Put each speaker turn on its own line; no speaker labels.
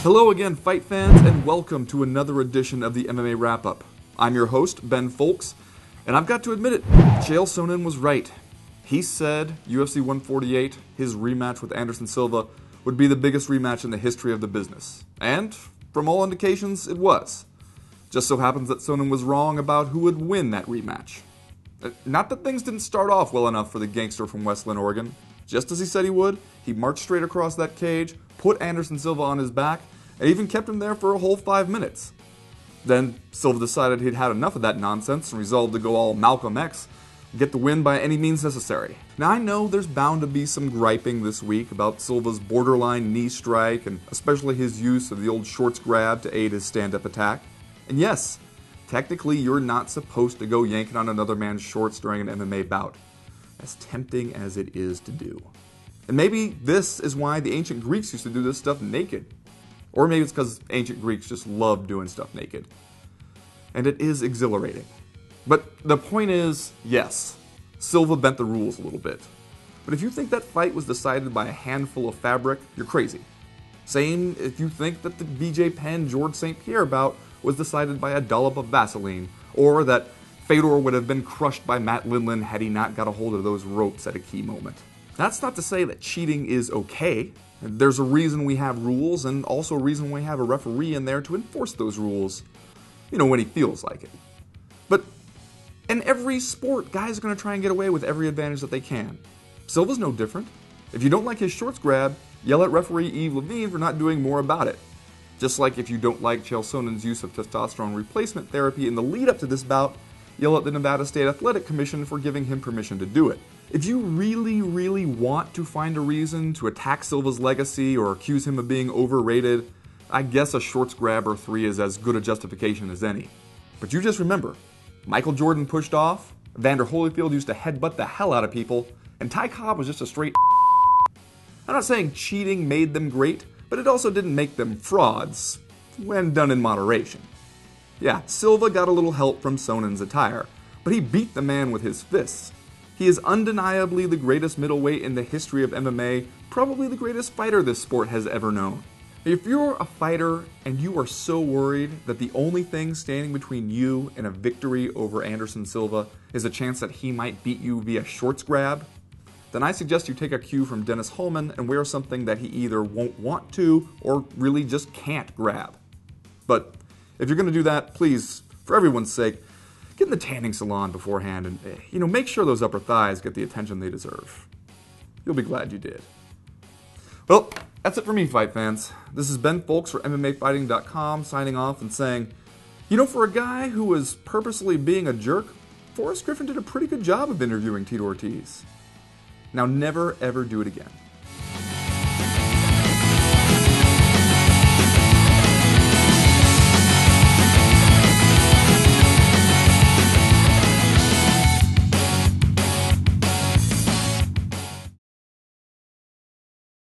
Hello again, fight fans, and welcome to another edition of the MMA Wrap-Up. I'm your host, Ben Fowlkes, and I've got to admit it, Chael Sonnen was right. He said UFC 148, his rematch with Anderson Silva, would be the biggest rematch in the history of the business. And, from all indications, it was. Just so happens that Sonnen was wrong about who would win that rematch. Not that things didn't start off well enough for the gangster from Westland, Oregon. Just as he said he would, he marched straight across that cage, put Anderson Silva on his back, and even kept him there for a whole 5 minutes. Then Silva decided he'd had enough of that nonsense and resolved to go all Malcolm X and get the win by any means necessary. Now I know there's bound to be some griping this week about Silva's borderline knee strike and especially his use of the old shorts grab to aid his stand-up attack. And yes, technically you're not supposed to go yanking on another man's shorts during an MMA bout, as tempting as it is to do. And maybe this is why the ancient Greeks used to do this stuff naked. Or maybe it's because ancient Greeks just loved doing stuff naked. And it is exhilarating. But the point is, yes, Silva bent the rules a little bit. But if you think that fight was decided by a handful of fabric, you're crazy. Same if you think that the BJ Penn-George St. Pierre bout was decided by a dollop of Vaseline, or that Fedor would have been crushed by Matt Lindland had he not got a hold of those ropes at a key moment. That's not to say that cheating is okay. There's a reason we have rules, and also a reason we have a referee in there to enforce those rules, when he feels like it. But in every sport, guys are going to try and get away with every advantage that they can. Silva's no different. If you don't like his shorts grab, yell at referee Yves Levine for not doing more about it. Just like if you don't like Chael Sonnen's use of testosterone replacement therapy in the lead-up to this bout, yell at the Nevada State Athletic Commission for giving him permission to do it. If you really want to find a reason to attack Silva's legacy or accuse him of being overrated, I guess a shorts grab or 3 is as good a justification as any. But you just remember, Michael Jordan pushed off, Evander Holyfield used to headbutt the hell out of people, and Ty Cobb was just a straight I'm not saying cheating made them great, but it also didn't make them frauds, when done in moderation. Yeah, Silva got a little help from Sonnen's attire, but he beat the man with his fists. He is undeniably the greatest middleweight in the history of MMA, probably the greatest fighter this sport has ever known. If you're a fighter and you are so worried that the only thing standing between you and a victory over Anderson Silva is a chance that he might beat you via shorts grab, then I suggest you take a cue from Dennis Hallman and wear something that he either won't want to or really just can't grab. But if you're going to do that, please, for everyone's sake, get in the tanning salon beforehand and, make sure those upper thighs get the attention they deserve. You'll be glad you did. Well, that's it for me, fight fans. This is Ben Fowlkes for MMAfighting.com signing off and saying, for a guy who was purposely being a jerk, Forrest Griffin did a pretty good job of interviewing Tito Ortiz. Now never ever do it again.